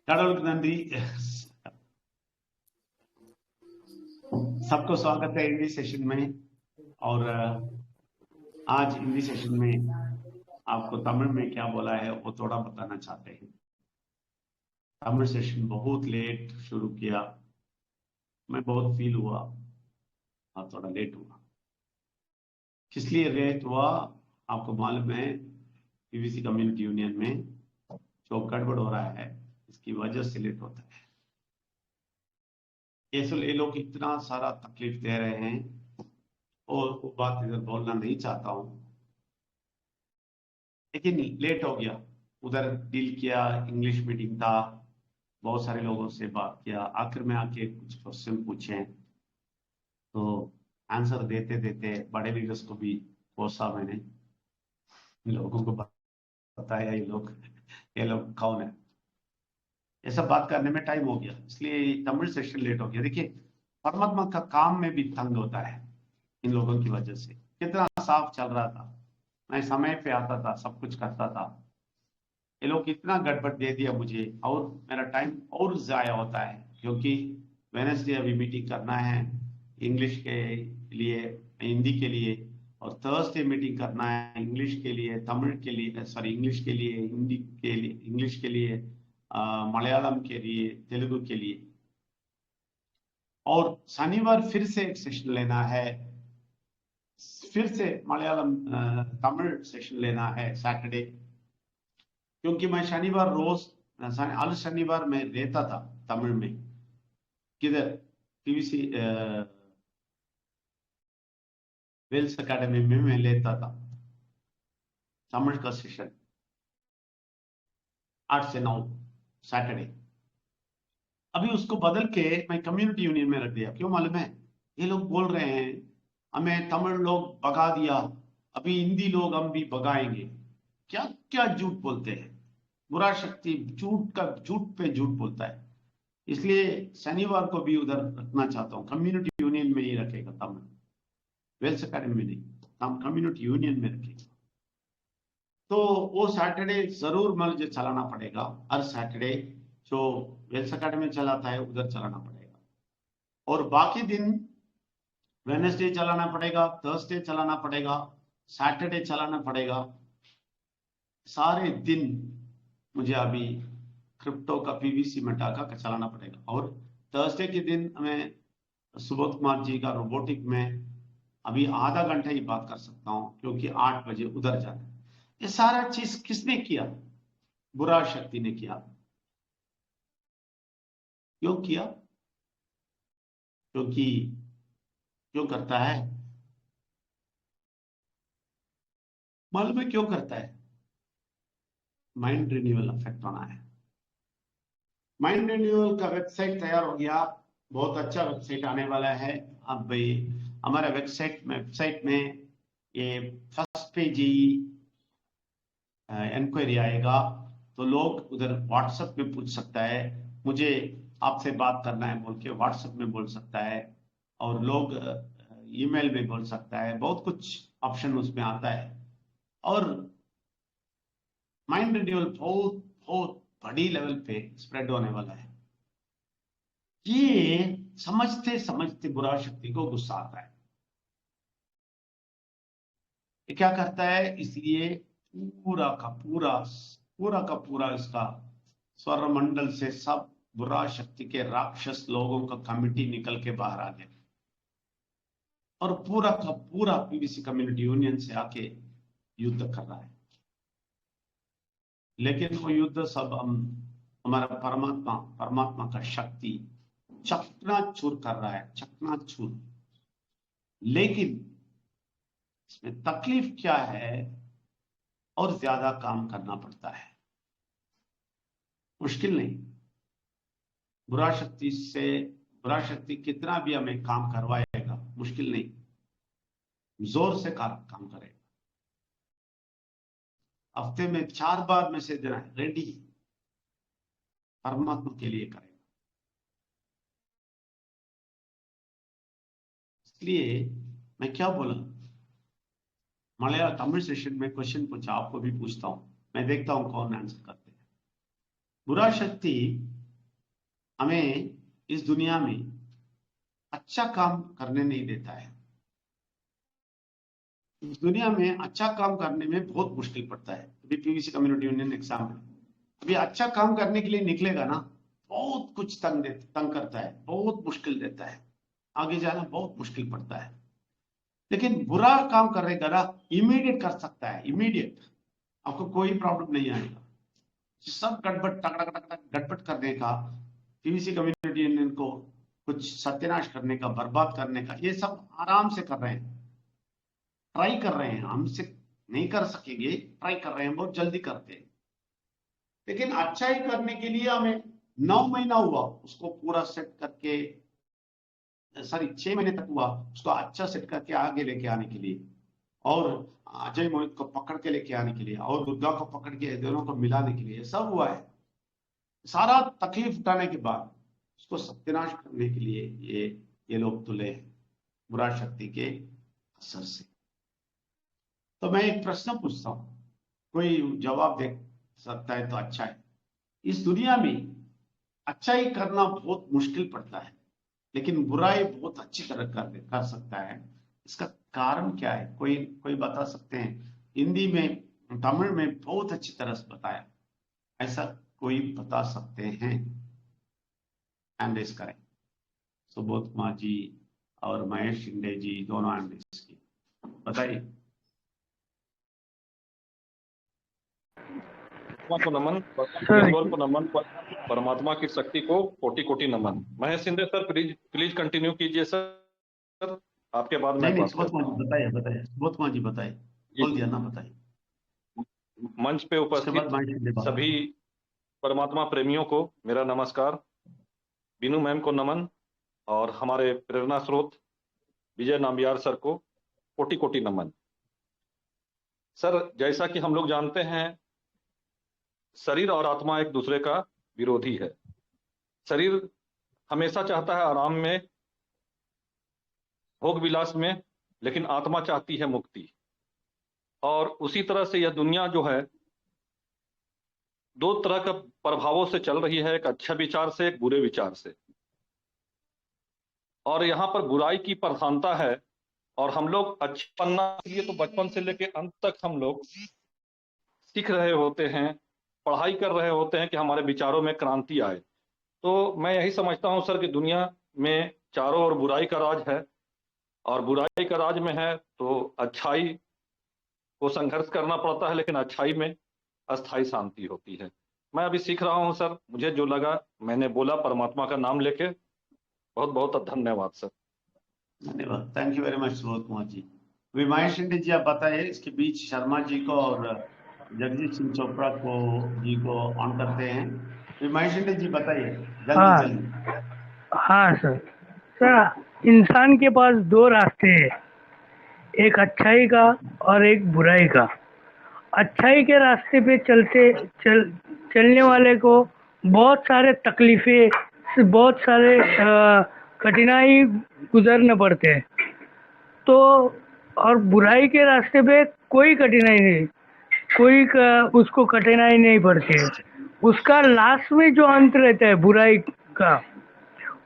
கடவுளுக்கு நன்றி. सबको स्वागत है हिंदी सेशन में। और आज हिंदी सेशन में आपको तमिल में क्या बोला है वो थोड़ा बताना चाहते हैं। तमिल सेशन बहुत लेट शुरू किया, मैं बहुत फील हुआ और थोड़ा लेट हुआ। किस लिए लेट हुआ आपको मालूम है? पीवीसी कम्युनिटी यूनियन में जो गड़बड़ हो रहा है इसकी वजह से लेट होता है। ये लोग इतना सारा तकलीफ दे रहे हैं और वो बात इधर बोलना नहीं चाहता हूं, लेकिन लेट हो गया। उधर डील किया, इंग्लिश मीटिंग था, बहुत सारे लोगों से बात किया, आखिर में आके कुछ क्वेश्चन पूछे तो आंसर देते देते बड़े लीडर्स को भी कोसा मैंने, लोगों को बताया ये लोग कौन है, ये सब बात करने में टाइम हो गया, इसलिए तमिल सेशन लेट हो गया। देखिए, परमात्मा का काम में भी तंग होता है इन लोगों की वजह से। कितना साफ चल रहा था, मैं समय पे आता था, सब कुछ करता था, ये लोग इतना गड़बड़ दे दिया मुझे और मेरा टाइम और जाया होता है। क्योंकि वेडनेसडे अभी मीटिंग करना है इंग्लिश के लिए, हिंदी के लिए, और थर्सडे मीटिंग करना है इंग्लिश के लिए, तमिल के लिए, सॉरी इंग्लिश के लिए, हिंदी के लिए, इंग्लिश के लिए, मलयालम के लिए, तेलुगु के लिए, और शनिवार फिर से एक सेशन लेना है, फिर से मलयालम तमिल सेशन लेना है सैटरडे। क्योंकि मैं शनिवार रोज हर शनिवार में रहता था तमिल में, किधर पीवीसी वेल्स अकेडमी में मैं लेता था तमिल का सेशन 8 से 9 सैटरडे। अभी उसको बदल के मैं कम्युनिटी यूनियन में रख दिया। क्यों मालूम है? ये लोग बोल रहे हैं हमें तमिल लोग भगा दिया, अभी हिंदी लोग हम भी भगाएंगे। क्या क्या झूठ बोलते हैं, बुरा शक्ति झूठ पे झूठ बोलता है। इसलिए शनिवार को भी उधर रखना चाहता हूँ, कम्युनिटी यूनियन में ही रखेगा तमिल, वेल्स अकेडमी में नहीं, हम कम्युनिटी यूनियन में रखेगा। तो वो सैटरडे जरूर मुझे चलाना पड़ेगा, हर सैटरडे जो वेल्स अकेडमी चलाता है उधर चलाना पड़ेगा, और बाकी दिन वेडनेसडे चलाना पड़ेगा, थर्सडे चलाना पड़ेगा, सैटरडे चलाना पड़ेगा। सारे दिन मुझे अभी क्रिप्टो का पीवीसी मेटा का चलाना पड़ेगा। और थर्सडे के दिन हमें सुबोध कुमार जी का रोबोटिक में अभी आधा घंटा ही बात कर सकता हूं, क्योंकि 8 बजे उधर जाना है। ये सारा चीज किसने किया? बुरा शक्ति ने किया। क्यों किया? क्योंकि क्यों करता है मालूम है? क्यों करता है? माइंड रिन्यूअल इफेक्ट होना है। माइंड रिन्यूअल का वेबसाइट तैयार हो गया, बहुत अच्छा वेबसाइट आने वाला है। अब भाई हमारे वेबसाइट में ये फर्स्ट पेज ही इंक्वायरी आएगा, तो लोग उधर व्हाट्सएप में पूछ सकता है, मुझे आपसे बात करना है बोल के व्हाट्सएप में बोल सकता है, और लोग ईमेल में बोल सकता है, बहुत कुछ ऑप्शन उसमें आता है। और माइंड रिन्यूअल बहुत बहुत बड़ी लेवल पे स्प्रेड होने वाला है। ये समझते समझते बुरा शक्ति को गुस्सा आता है। ये क्या करता है? इसलिए पूरा इसका स्वर मंडल से सब बुरा शक्ति के राक्षस लोगों का कमिटी निकल के बाहर आ गया, और पूरा का पूरा पीवीसी कम्युनिटी यूनियन से आके युद्ध कर रहा है। लेकिन वो युद्ध सब हम हमारा परमात्मा का शक्ति चकनाचूर कर रहा है, चकनाचूर। लेकिन इसमें तकलीफ क्या है? और ज्यादा काम करना पड़ता है, मुश्किल नहीं। बुरा शक्ति कितना भी हमें काम करवाएगा, मुश्किल नहीं, जोर से काम करेगा। हफ्ते में 4 बार मैसेज देना है, रेडी, परमात्मा के लिए करेगा। इसलिए मैं क्या बोला, मलयालम तमिल सेशन में क्वेश्चन पूछा, आपको भी पूछता हूं, मैं देखता हूं कौन आंसर करते हैं। बुरा शक्ति हमें इस दुनिया में अच्छा काम करने नहीं देता है। इस दुनिया में अच्छा काम करने में बहुत मुश्किल पड़ता है। अभी पीवीसी कम्युनिटी यूनियन एग्जाम है, अभी अच्छा काम करने के लिए निकलेगा ना, बहुत कुछ तंग करता है, बहुत मुश्किल देता है, आगे जाना बहुत मुश्किल पड़ता है। लेकिन बुरा काम करेगा ना, इमीडिएट कर सकता है, इमीडिएट, आपको कोई प्रॉब्लम नहीं आएगा। सब गड़बड़ करने का, पीवीसी कम्युनिटी यूनियन को कुछ सत्यानाश करने का, बर्बाद करने का, ये सब आराम से कर रहे हैं, ट्राई कर रहे हैं। हमसे नहीं कर सकेंगे, ट्राई कर रहे हैं, बहुत जल्दी करते हैं। लेकिन अच्छाई करने के लिए हमें 9 महीना हुआ उसको पूरा सेट करके, सॉरी 6 महीने तक हुआ उसको अच्छा सेट करके आगे लेके आने के लिए, और अजय मोहित को पकड़ के लेके आने के लिए, और दुर्गा को पकड़ के दोनों को मिलाने के लिए, सब हुआ है। सारा तकलीफ उठाने के बाद उसको सत्यानाश करने के लिए ये लोग तुले हैं बुरा शक्ति के असर से। तो मैं एक प्रश्न पूछता हूं, कोई जवाब दे सकता है तो अच्छा है। इस दुनिया में अच्छाई करना बहुत मुश्किल पड़ता है, लेकिन बुराई बहुत अच्छी तरह कर सकता है। इसका कारण क्या है? कोई बता सकते हैं? हिंदी में, तमिल में बहुत अच्छी तरह से बताया, ऐसा कोई बता सकते हैं? हैंड रेज करें। सुबोध कुमार जी और महेश शिंदे जी दोनों हैंड रेज की, बताइए। को नमन, ईश्वर को नमन, परमात्मा की शक्ति को कोटि कोटि नमन। Mahesh Shinde sir, please continue कीजिए सर, आपके बाद मैं नहीं, बात सुबोध करता कुमार जी हूँ। बताइए, सुबोध कुमार जी बताइए, बोल दिया ना, बताइए। मंच पे उसके बाद उपस्थित महेश शिंदे बात। सभी परमात्मा प्रेमियों को मेरा नमस्कार, बीनू मैम को नमन, और हमारे प्रेरणा स्रोत विजय नाम्बियार सर को कोटि कोटि नमन। सर, जैसा कि हम लोग जानते हैं, शरीर और आत्मा एक दूसरे का विरोधी है। शरीर हमेशा चाहता है आराम में, भोग विलास में, लेकिन आत्मा चाहती है मुक्ति। और उसी तरह से यह दुनिया जो है, दो तरह का प्रभावों से चल रही है, एक अच्छे विचार से, एक बुरे विचार से। और यहाँ पर बुराई की प्रधानता है, और हम लोग अच्छे बनना के लिए तो बचपन से लेकर अंत तक हम लोग सीख रहे होते हैं, पढ़ाई कर रहे होते हैं कि हमारे विचारों में क्रांति आए। तो मैं यही समझता हूं सर कि दुनिया में चारों ओर बुराई का राज है, और बुराई का राज में है तो अच्छाई को संघर्ष करना पड़ता है, लेकिन अच्छाई में अस्थाई शांति होती है। मैं अभी सीख रहा हूं सर, मुझे जो लगा मैंने बोला परमात्मा का नाम लेके। बहुत बहुत धन्यवाद सर। धन्यवाद, thank you very much Subodh Kumar ji. अभी महेश शिंदे जी आप बताइए, इसके बीच शर्मा जी को और जगजीत सिंह चोपड़ा जी को ऑन करते हैं। अभी महेश शिंदे जी बताइए, जल्दी हाँ जल्दी। हाँ सर। सर, इंसान के पास दो रास्ते हैं, एक अच्छाई का और एक बुराई का। अच्छाई के रास्ते पे चलने वाले को बहुत सारे तकलीफें, बहुत सारे कठिनाई गुजरने पड़ते हैं। तो और बुराई के रास्ते पे कोई कठिनाई नहीं, उसको कठिनाई नहीं पड़ती है। उसका लास्ट में जो अंत रहता है बुराई का,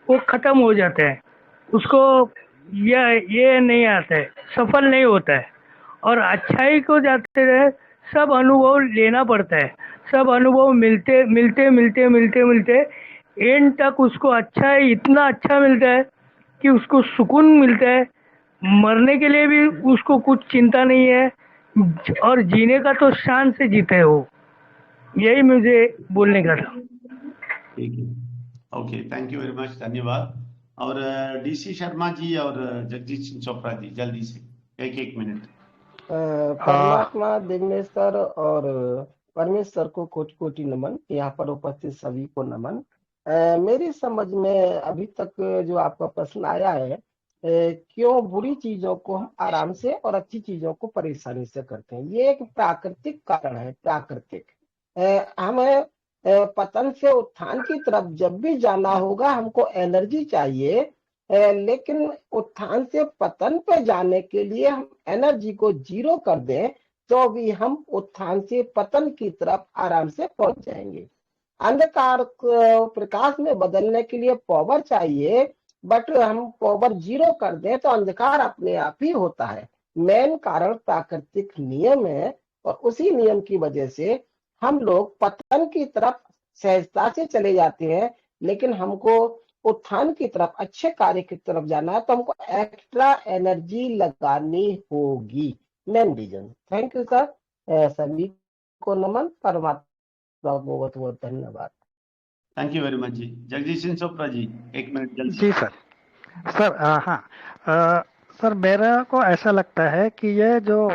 वो खत्म हो जाता है, उसको ये नहीं आता है, सफल नहीं होता है। और अच्छाई को जाते रहे सब अनुभव लेना पड़ता है, सब अनुभव मिलते मिलते मिलते मिलते मिलते एंड तक उसको अच्छा है, इतना अच्छा मिलता है कि उसको सुकून मिलता है। मरने के लिए भी उसको कुछ चिंता नहीं है, और जीने का तो शान से जीते है वो। यही मुझे बोलने का था। ठीक है, okay, thank you very much, धन्यवाद। और डीसी शर्मा जी और जगजीत सिंह चोपड़ा जी, जल्दी से 1-1 मिनट। परमात्मा दिग्नेश्वर और परमेश्वर को कोटि कोटि नमन, यहाँ पर उपस्थित सभी को नमन। मेरी समझ में अभी तक जो आपका प्रश्न आया है, क्यों बुरी चीजों को हम आराम से और अच्छी चीजों को परेशानी से करते हैं, ये एक प्राकृतिक कारण है। प्राकृतिक हमें पतन से उत्थान की तरफ जब भी जाना होगा, हमको एनर्जी चाहिए, लेकिन उत्थान से पतन पे जाने के लिए हम एनर्जी को जीरो कर दें, तो भी हम उत्थान से पतन की तरफ आराम से पहुंच जाएंगे। अंधकार को प्रकाश में बदलने के लिए पावर चाहिए, बट हम पावर 0 कर दें तो अंधकार अपने आप ही होता है। मेन कारण प्राकृतिक नियम है, और उसी नियम की वजह से हम लोग पतन की तरफ सहजता से चले जाते हैं। लेकिन हमको उत्थान की तरफ, अच्छे कार्य की तरफ जाना है, तो हमको एक्स्ट्रा एनर्जी लगानी होगी। Main reason. Thank you sir. सभी को नमन। परमात्मा को बहुत बहुत धन्यवाद। थैंक यू वेरी मच जी। जगदीश सिंह चोपड़ा जी, 1 मिनट जल्दी। जी सर। सर हाँ, सर मेरा को ऐसा लगता है कि ये जो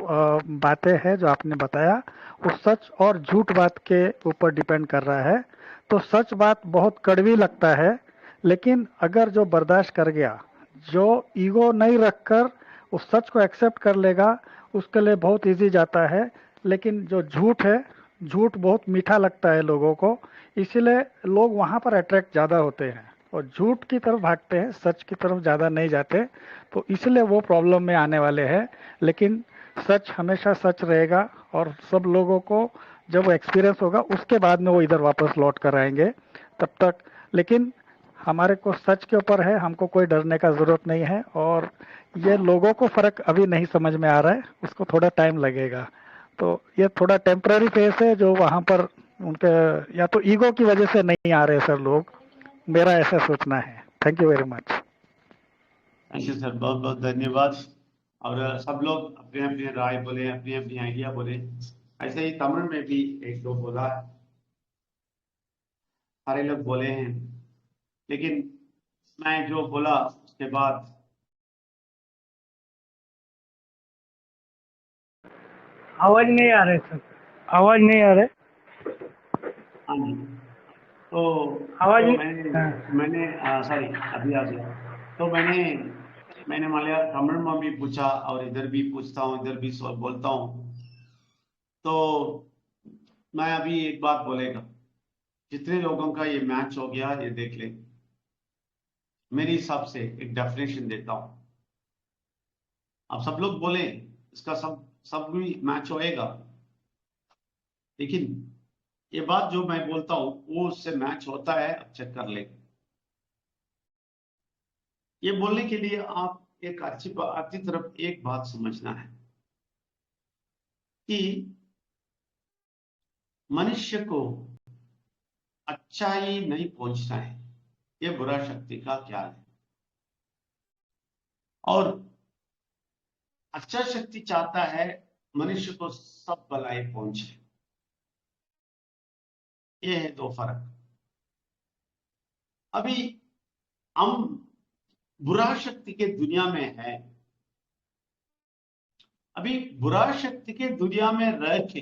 बातें हैं जो आपने बताया वो सच और झूठ बात के ऊपर डिपेंड कर रहा है। तो सच बात बहुत कड़वी लगता है, लेकिन अगर जो बर्दाश्त कर गया, जो ईगो नहीं रखकर उस सच को एक्सेप्ट कर लेगा, उसके लिए बहुत इजी जाता है। लेकिन जो झूठ है, झूठ बहुत मीठा लगता है लोगों को, इसीलिए लोग वहाँ पर अट्रैक्ट ज़्यादा होते हैं और झूठ की तरफ भागते हैं, सच की तरफ ज़्यादा नहीं जाते। तो इसलिए वो प्रॉब्लम में आने वाले हैं। लेकिन सच हमेशा सच रहेगा, और सब लोगों को जब वो एक्सपीरियंस होगा उसके बाद में वो इधर वापस लौट कर आएंगे। तब तक लेकिन हमारे को सच के ऊपर है, हमको कोई डरने का ज़रूरत नहीं है। और ये लोगों को फ़र्क अभी नहीं समझ में आ रहा है, उसको थोड़ा टाइम लगेगा। तो ये थोड़ा टेम्पररी फेस है जो वहाँ पर उनके या तो ईगो की वजह से नहीं आ रहे सर लोग, मेरा ऐसा सोचना है। Thank you very much. Thank you sir, बहुत बहुत धन्यवाद। और सब लोग अपने अपने राय बोले, अपनी अपनी आइडिया बोले। ऐसे ही तमिल में भी एक दो बोला, सारे लोग बोले हैं, लेकिन मैं जो बोला उसके बाद आवाज नहीं आ रहे सर, आवाज नहीं आ रहे। हाँ जी, तो आवाज तो नहीं। हाँ। मैंने सॉरी, अभी आ गया। तो मैंने मलयालम तमिल में भी पूछा और इधर भी पूछता हूँ, इधर भी बोलता हूँ। तो मैं अभी एक बात बोलेगा, जितने लोगों का ये मैच हो गया ये देख ले। मेरे हिसाब से एक डेफिनेशन देता हूँ, आप सब लोग बोले इसका सब भी मैच होएगा, लेकिन ये बात जो मैं बोलता हूँ वो उससे मैच होता है, अब चेक कर ले। ये बोलने के लिए आप एक अच्छी तरफ एक बात समझना है कि मनुष्य को अच्छाई नहीं पहुंचना है, ये बुरा शक्ति का ख्याल है। और अच्छा शक्ति चाहता है मनुष्य को सब भलाई पहुंचे। ये है दो फर्क। अभी हम बुरा शक्ति के दुनिया में है, अभी बुरा शक्ति के दुनिया में रह के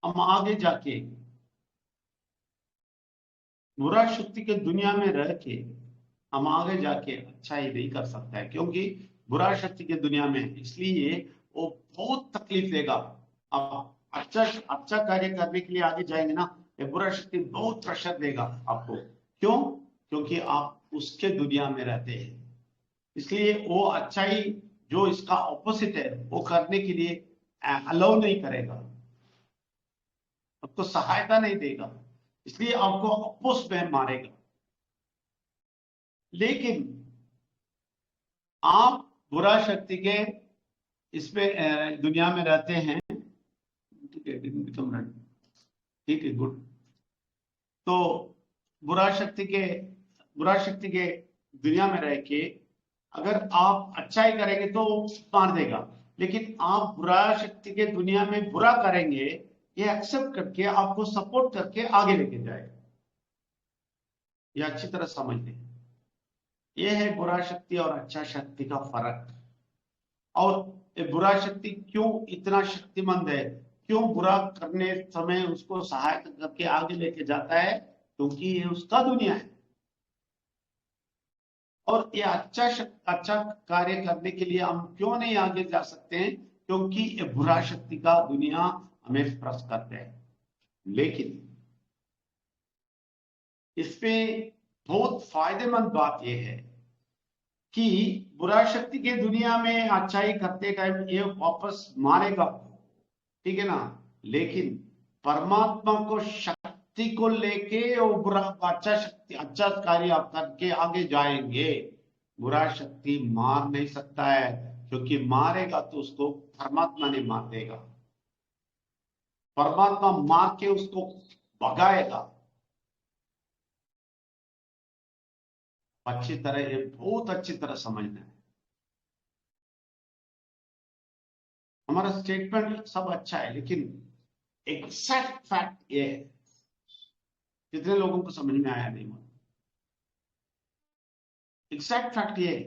हम आगे जाके बुरा शक्ति के दुनिया में रह के हम आगे जाके अच्छा ही नहीं कर सकता है, क्योंकि बुरा शक्ति के दुनिया में है, इसलिए वो बहुत तकलीफ देगा। आप अच्छा कार्य करने के लिए आगे जाएंगे ना, ये बुरा शक्ति बहुत प्रेशर देगा आपको। क्यों? क्योंकि आप उसके दुनिया में रहते हैं, इसलिए वो अच्छाई जो इसका ऑपोजिट है वो करने के लिए अलाउ नहीं करेगा, आपको सहायता नहीं देगा, इसलिए आपको अपोज में मारेगा। लेकिन आप बुरा शक्ति के इसमें दुनिया में रहते हैं, ठीक है, गुड। तो बुरा शक्ति के दुनिया में रह के अगर आप अच्छाई करेंगे तो मार देगा, लेकिन आप बुरा शक्ति के दुनिया में बुरा करेंगे, ये एक्सेप्ट करके आपको सपोर्ट करके आगे लेके जाएगा। ये अच्छी तरह समझ लें, ये है बुरा शक्ति और अच्छा शक्ति का फर्क। और ये बुरा शक्ति क्यों इतना शक्तिमंद है, क्यों बुरा करने समय उसको सहायता करके आगे लेके जाता है, क्योंकि ये उसका दुनिया है। और ये अच्छा कार्य करने के लिए हम क्यों नहीं आगे जा सकते हैं, क्योंकि ये बुरा शक्ति का दुनिया हमें प्रेस करते हैं। लेकिन इसमें बहुत फायदेमंद बात यह है कि बुरा शक्ति के दुनिया में अच्छाई करते टाइम ये वापस मारेगा, ठीक है ना। लेकिन परमात्मा को शक्ति को लेके वो बुरा अच्छा कार्य आप करके आगे जाएंगे। बुरा शक्ति मार नहीं सकता है, क्योंकि मारेगा तो उसको परमात्मा ने मार देगा। परमात्मा मार के उसको भगाएगा। अच्छी तरह, ये बहुत अच्छी तरह समझना है। हमारा स्टेटमेंट सब अच्छा है, लेकिन एग्जैक्ट फैक्ट ये है, कितने लोगों को समझ में आया नहीं मालूम। एग्जैक्ट फैक्ट ये है,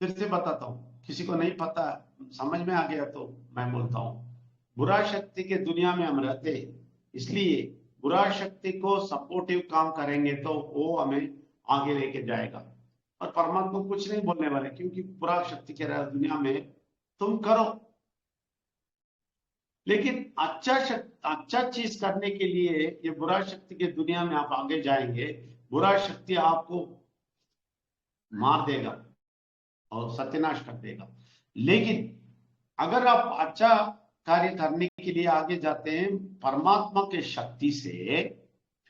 फिर से बताता हूं, किसी को नहीं पता समझ में आ गया तो मैं बोलता हूं। बुरा शक्ति के दुनिया में हम रहते हैं, इसलिए बुरा शक्ति को सपोर्टिव काम करेंगे तो वो हमें आगे लेके जाएगा। और परमात्मा कुछ नहीं बोलने वाले, क्योंकि बुरा शक्ति के दुनिया में तुम करो। लेकिन अच्छा चीज करने के लिए ये बुरा शक्ति के दुनिया में आप आगे जाएंगे, बुरा शक्ति आपको मार देगा और सत्यानाश कर देगा। लेकिन अगर आप अच्छा कार्य करने के लिए आगे जाते हैं परमात्मा के शक्ति से,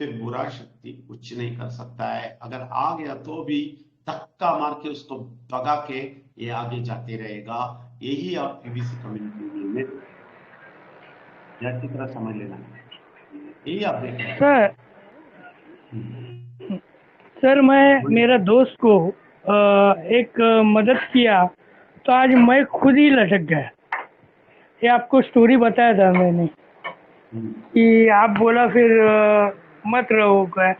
फिर बुरा शक्ति कुछ नहीं कर सकता है। अगर आ गया तो भी धक्का मार के उसको भगा के ये आगे जाते रहेगा। यही आप पीवीसी कम्युनिटी में अच्छी तरह समझ लेना, यही आप देख रहे हैं। सर मेरा दोस्त को एक मदद किया तो आज मैं खुद ही लटक गया। ये आपको स्टोरी बताया था मैंने कि आप बोला फिर मत रहोगा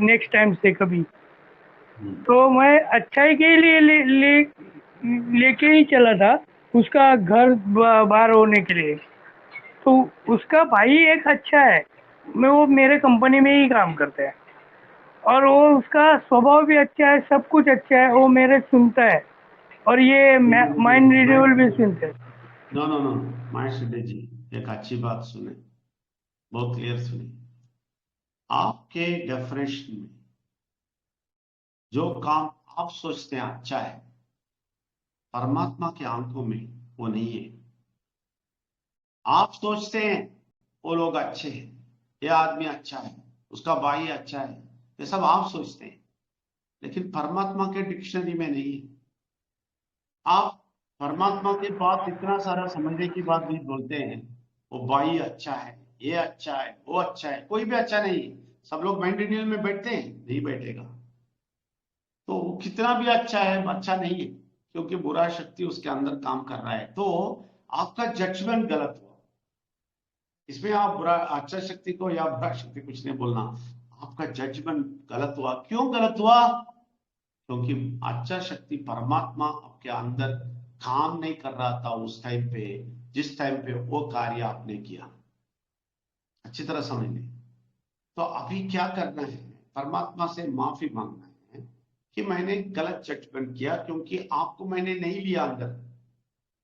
नेक्स्ट टाइम से कभी। तो मैं अच्छाई के लिए लेके ही चला था उसका घर बाहर होने के लिए। तो उसका भाई एक अच्छा है, वो मेरे कंपनी में ही काम करता है और वो उसका स्वभाव भी अच्छा है, सब कुछ अच्छा है। वो मेरे सुनता है और ये माइंड रिन्यूअल भी सुनते हैं। नो माइंड जी, एक अच्छी बात सुने, बहुत क्लियर सुने। आपके डेफिनेशन में जो काम आप सोचते हैं अच्छा है, परमात्मा के आंखों में वो नहीं है। आप सोचते हैं वो लोग अच्छे हैं, ये आदमी अच्छा है, उसका भाई अच्छा है, ये सब आप सोचते हैं, लेकिन परमात्मा के डिक्शनरी में नहीं है। आप परमात्मा के बात इतना सारा समझने की बात भी बोलते हैं, वो भाई अच्छा है, ये अच्छा है, वो अच्छा है, कोई भी अच्छा नहीं है। सब लोग माइंड रिन्यूअल में बैठते हैं, नहीं बैठेगा। तो वो कितना भी अच्छा है, अच्छा नहीं है, क्योंकि बुरा शक्ति उसके अंदर काम कर रहा है। तो आपका जजमेंट गलत हुआ। इसमें आप बुरा अच्छा शक्ति को या बुरा शक्ति कुछ नहीं बोलना, आपका जजमेंट गलत हुआ। क्यों गलत हुआ? क्योंकि अच्छा शक्ति परमात्मा आपके अंदर काम नहीं कर रहा था उस टाइम पे, जिस टाइम पे वो कार्य आपने किया। अच्छी तरह समझ लें। तो अभी क्या करना है, परमात्मा से माफी मांगना है कि मैंने गलत जजमेंट किया, क्योंकि आपको मैंने नहीं लिया अंदर।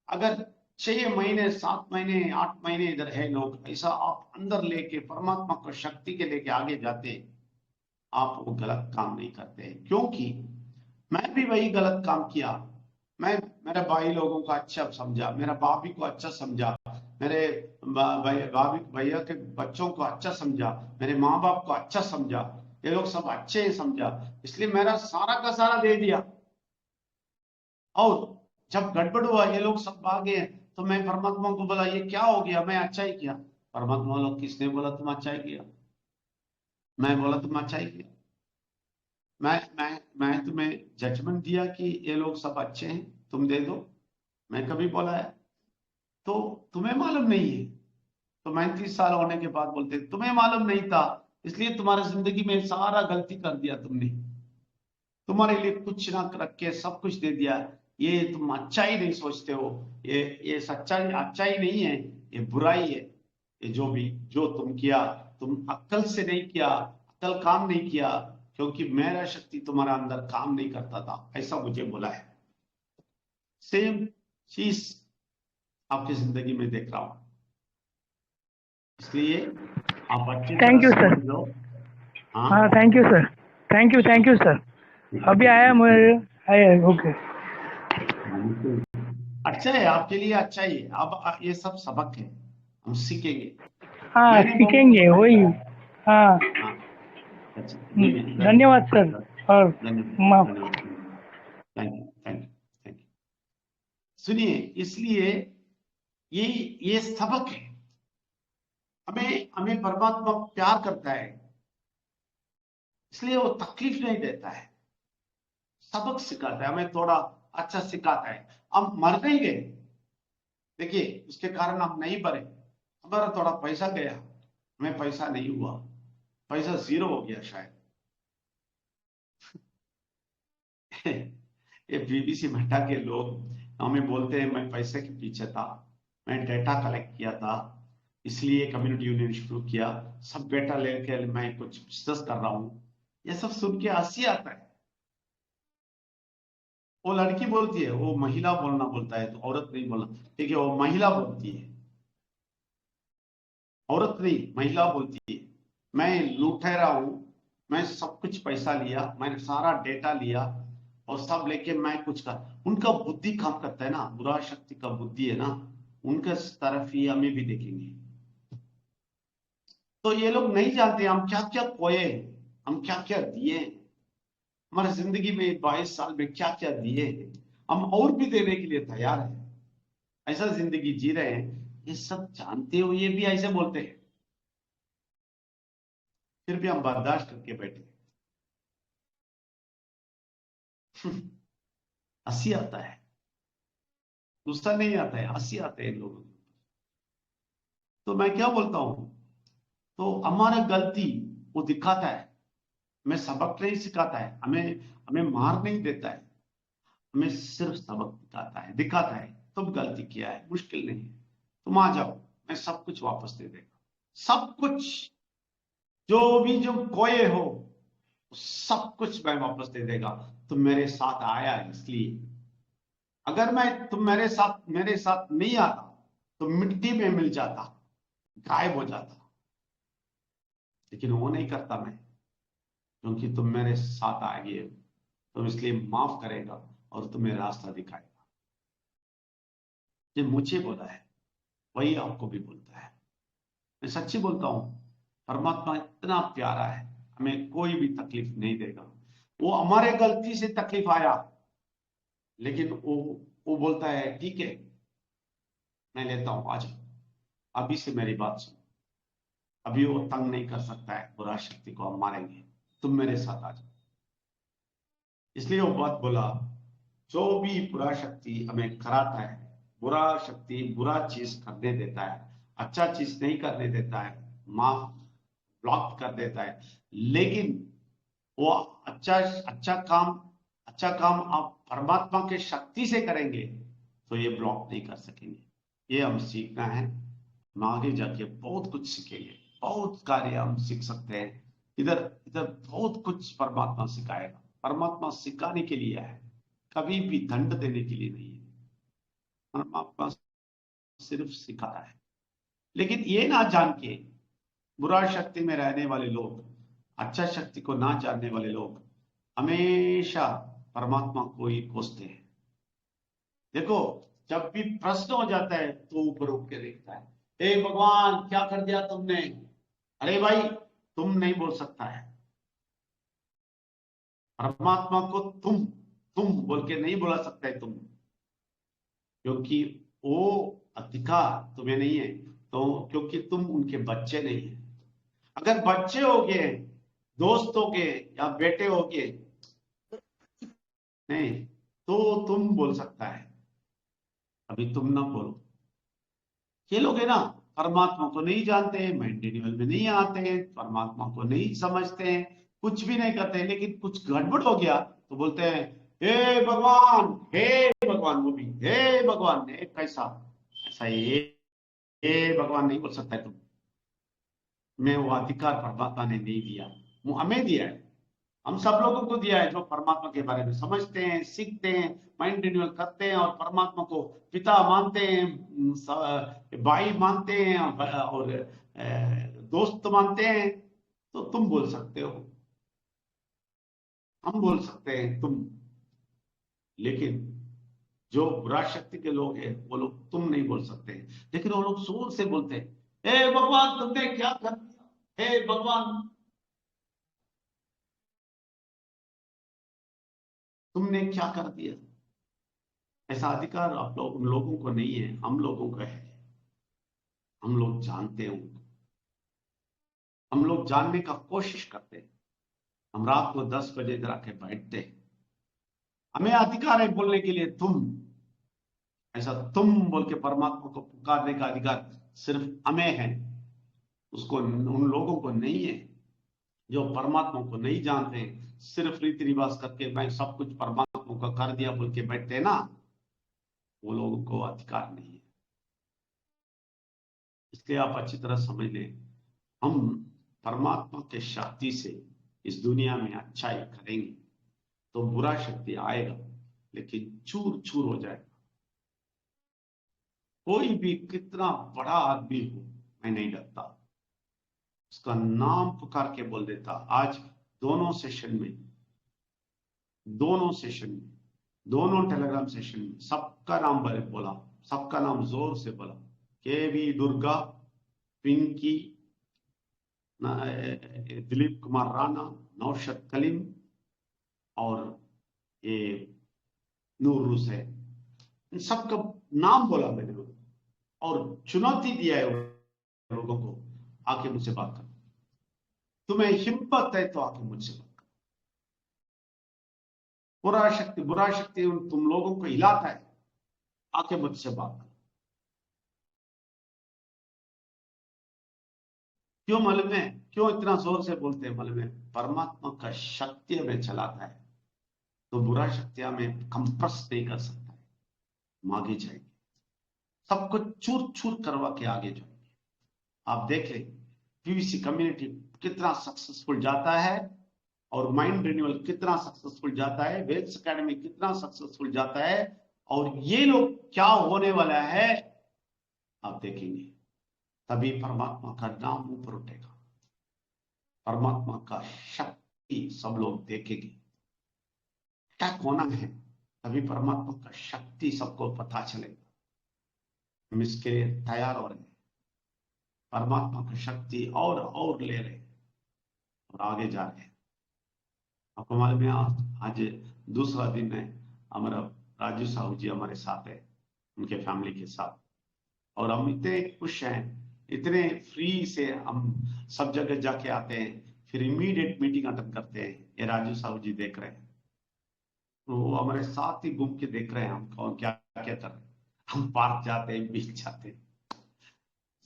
अगर 6 महीने 7 महीने 8 महीने इधर है लोग, ऐसा आप अंदर लेके परमात्मा को शक्ति के लेके आगे जाते, आप वो गलत काम नहीं करते। क्योंकि मैं भी वही गलत काम किया। मैं मेरे भाई लोगों को अच्छा समझा, मेरा भाभी को अच्छा समझा, मेरे भाभी भैया के बच्चों को अच्छा समझा, मेरे माँ बाप को अच्छा समझा, ये लोग सब अच्छे ही समझा, इसलिए मेरा सारा का सारा दे दिया। और जब गड़बड़ हुआ, ये लोग सब भागे, तो मैं परमात्मा को बोला ये क्या हो गया, मैं अच्छा ही किया। परमात्मा लोग, किसने बोला तुम अच्छा ही किया? मैं बोला तुम अच्छा ही किया। मैं तुम्हें जजमेंट दिया कि ये लोग सब अच्छे हैं, तुम दे दो, मैं कभी बोला है? तो तुम्हें मालूम नहीं है, तो 35 साल होने के बाद बोलते तुम्हें मालूम नहीं था, इसलिए तुम्हारी जिंदगी में सारा गलती कर दिया तुमने, तुम्हारे लिए कुछ ना रख के सब कुछ दे दिया। ये तुम अच्छा ही नहीं सोचते हो, ये सच्चाई अच्छा ही नहीं है, ये बुराई है। ये जो तुम किया, तुम अक्ल से नहीं किया, अक्ल काम नहीं किया, क्योंकि मेरा शक्ति तुम्हारा अंदर काम नहीं करता था, ऐसा मुझे बोला है। सेम चीज आपकी जिंदगी में देख रहा हूं, इसलिए आप अच्छी थैंक तरह यू समझ सर। लो। हाँ thank you sir, thank you sir. अभी आया मेरे, आया, ओके। अच्छा है, आपके लिए अच्छा ही है। अब ये सब सबक है, हम सीखेंगे। हाँ मैं नहीं सीखेंगे बोलूंगा वही। हाँ। हाँ। अच्छा, जी जी, धन्यवाद सर। और धन्यवाद, माफ। धन्यवाद, thank you, thank you, thank you. सुनिए, इसलिए ये ये सबक है। हमें हमें परमात्मा प्यार करता है, इसलिए वो तकलीफ नहीं देता है, सबक सिखाता है, हमें थोड़ा अच्छा सिखाता है। हम मर नहीं गए, देखिए उसके कारण हम नहीं मरे। हमारा थोड़ा पैसा गया, हमें पैसा नहीं हुआ, पैसा जीरो हो गया शायद। ये बीबीसी भट्टा के लोग हमें बोलते हैं मैं पैसे के पीछे था, मैं डेटा कलेक्ट किया था, इसलिए कम्युनिटी यूनियन शुरू किया, सब डेटा लेकर मैं कुछ बिजनेस कर रहा हूं। ये सब सुन के हंसी आता है। वो लड़की बोलती है, वो महिला बोलना बोलता है, तो औरत नहीं बोलना, ठीक है, वो महिला बोलती है, औरत नहीं, महिला बोलती है, मैं लुटेरा हूं, मैं सब कुछ पैसा लिया, मैंने सारा डेटा लिया और सब लेके मैं कुछ कर। उनका बुद्धि काम करता है ना, बुरा शक्ति का बुद्धि है ना, उनके तरफ ही हमें भी देखेंगे। तो ये लोग नहीं जानते हम क्या क्या खोए, हम क्या क्या दिए, हमारी जिंदगी में 22 साल में क्या क्या दिए, हम और भी देने के लिए तैयार है। ऐसा जिंदगी जी रहे हैं, ये सब जानते हुए भी ऐसे बोलते हैं, फिर भी हम बर्दाश्त करके बैठे। हंसी आता है, गुस्सा नहीं आता है, हंसी आते हैं इन लोगों को। तो मैं क्या बोलता हूं, तो हमारा गलती वो दिखाता है, हमें सबक नहीं सिखाता है, हमें हमें मार नहीं देता है, हमें सिर्फ सबक दिखाता है तुम गलती किया है, मुश्किल नहीं है, तुम आ जाओ, मैं सब कुछ वापस दे देगा। सब कुछ, जो खोए हो सब कुछ मैं वापस दे देगा। तुम मेरे साथ आया है इसलिए। अगर तुम मेरे साथ नहीं आता तो मिट्टी में मिल जाता, गायब हो जाता। लेकिन वो नहीं करता मैं, क्योंकि तुम मेरे साथ आ गए हो, तुम इसलिए माफ करेगा और तुम्हें रास्ता दिखाएगा। ये मुझे बोला है, वही आपको भी बोलता है। मैं सच्ची बोलता हूं, परमात्मा इतना प्यारा है, हमें कोई भी तकलीफ नहीं देगा। वो हमारे गलती से तकलीफ आया, लेकिन वो बोलता है ठीक है, मैं लेता हूं, आ जाओ, अभी से मेरी बात सुनो। अभी वो तंग नहीं कर सकता है, बुरा शक्ति को हम मारेंगे, तुम मेरे साथ आ जाओ। इसलिए वो बात बोला, जो भी बुरा शक्ति हमें कराता है, बुरा शक्ति बुरा चीज करने देता है, अच्छा चीज नहीं करने देता है, माफ ब्लॉक कर देता है। लेकिन वो अच्छा अच्छा काम आप परमात्मा के शक्ति से करेंगे तो ये ब्लॉक नहीं कर सकेंगे। ये हम सीखना है, हम आगे जाके बहुत कुछ सीखेंगे, बहुत कार्य हम सीख सकते हैं। इधर इधर बहुत कुछ परमात्मा सिखाएगा। परमात्मा सिखाने के लिए है, कभी भी दंड देने के लिए नहीं है। परमात्मा सिर्फ सिखाता है। लेकिन ये ना जान के बुरा शक्ति में रहने वाले लोग, अच्छा शक्ति को ना जानने वाले लोग हमेशा परमात्मा को ही कोसते हैं। देखो, जब भी प्रश्न हो जाता है तो ऊपर उठ के देखता है, हे भगवान क्या कर दिया तुमने। अरे भाई, तुम नहीं बोल सकता है, परमात्मा को तुम बोल के नहीं बोला सकता है तुम, क्योंकि वो अधिकार तुम्हें नहीं है, तो क्योंकि तुम उनके बच्चे नहीं है। अगर बच्चे हो गए, दोस्त हो गए या बेटे हो गए, नहीं, तो तुम बोल सकता है, अभी तुम ना बोलो। ये लोग है ना, परमात्मा को नहीं जानते, माइंड लेवल में नहीं आते, परमात्मा को नहीं समझते हैं, कुछ भी नहीं करते, लेकिन कुछ गड़बड़ हो गया तो बोलते हैं हे भगवान, हे भगवान। वो भी हे भगवान, हे कैसा, ऐसा हे भगवान नहीं बोल सकता है तुम। मैं वो अधिकार परमात्मा ने नहीं दिया, वो हमें दिया है, हम सब लोगों को दिया है, जो परमात्मा के बारे में समझते हैं, सीखते हैं, माइंड रिन्यूअल करते हैं और परमात्मा को पिता मानते हैं, भाई मानते हैं और दोस्त मानते हैं, तो तुम बोल सकते हो। हम बोल सकते हैं तुम, लेकिन जो बुरा शक्ति के लोग हैं वो लोग तुम नहीं बोल सकते हैं, लेकिन वो लोग जोर से बोलते हैं, हे भगवान तुमने क्या कर दिया, हे भगवान तुमने क्या कर दिया। ऐसा अधिकार आप लोग उन लोगों को नहीं है, हम लोगों को है। हम लोग जानते हैं उनको, हम लोग जानने का कोशिश करते हैं। हम रात को 10 बजे इधर आके बैठते हैं, हमें अधिकार है बोलने के लिए तुम। ऐसा तुम बोल के परमात्मा को पुकारने का अधिकार सिर्फ हमें है, उसको उन लोगों को नहीं है जो परमात्मा को नहीं जानते हैं। सिर्फ रीति रिवाज करके मैं सब कुछ परमात्मा को कर दिया बोल के बैठते हैं ना, वो लोगों को अधिकार नहीं है। इसलिए आप अच्छी तरह समझ लें, हम परमात्मा के शक्ति से इस दुनिया में अच्छाई करेंगे तो बुरा शक्ति आएगा लेकिन चूर चूर हो जाएगा। कोई भी कितना बड़ा आदमी हो, मैं नहीं डरता, उसका नाम पुकार के बोल देता। आज दोनों सेशन में, दोनों टेलीग्राम सेशन में सबका नाम बोला, सबका नाम जोर से बोला। केवी दुर्गा, पिंकी, दिलीप कुमार राणा, नौशद कलीम और ये नूर हुसैन, इन सबका नाम बोला मैंने और चुनौती दिया है उन लोगों को, आके मुझसे बात करो। तुम्हें हिम्मत है तो आके मुझसे बात करो। बुरा शक्ति तुम लोगों को हिलाता है, आके मुझसे बात करो। क्यों मालूम है, क्यों इतना जोर से बोलते हैं मालूम है? परमात्मा का शक्ति हमें चलाता है तो बुरा शक्ति हमें कंप्रेस नहीं कर सकता है, हम आगे जाएंगे, सबको चूर चूर करवा के आगे जाएंगे। आप देख लें पीवीसी कम्युनिटी कितना सक्सेसफुल जाता है और माइंड रिन्यूअल कितना सक्सेसफुल जाता है, वेल्स एकेडमी कितना सक्सेसफुल जाता है, और ये लोग क्या होने वाला है आप देखेंगे। तभी परमात्मा का नाम ऊपर उठेगा, परमात्मा का शक्ति सब लोग देखेंगे। क्या होना है, तभी परमात्मा का शक्ति सबको पता चलेगा। हम इसके लिए तैयार हो रहे हैं, परमात्मा की शक्ति और ले रहे हैं और आगे जा रहे हैं। आपको मालूम है आज दूसरा दिन है, हमारा राजू साहू जी हमारे साथ है, उनके फैमिली के साथ, और हम इतने खुश हैं, इतने फ्री से हम सब जगह जाके आते हैं, फिर इमीडिएट मीटिंग अटेंड करते हैं। ये राजू साहू जी देख रहे हैं, तो वो हमारे साथ ही घूम के देख रहे हैं हम कौन क्या क्या कर रहे हैं। हम पार्क जाते हैं, बीच जाते हैं,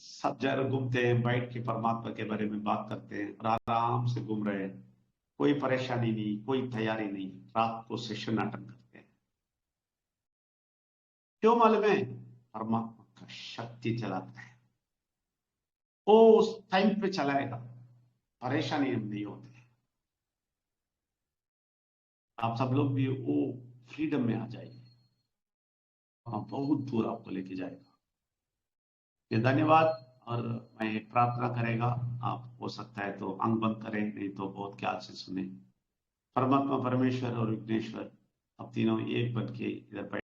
सब जगह घूमते हैं, बैठ के परमात्मा के बारे में बात करते हैं और आराम से घूम रहे हैं। कोई परेशानी नहीं, कोई तैयारी नहीं, रात को सेशन अटेंड करते हैं। क्यों मालूम है? परमात्मा का शक्ति चलाता है, वो उस टाइम पे चलाएगा, परेशानी हम नहीं होते। आप सब लोग भी वो फ्रीडम में आ जाइए, बहुत दूर आपको लेके जाएगा। ये धन्यवाद। और मैं एक प्रार्थना करेगा, आप हो सकता है तो अंग बंद करें, नहीं तो बहुत ख्याल से सुने। परमात्मा परमेश्वर और विघ्नेश्वर, अब तीनों एक बन के इधर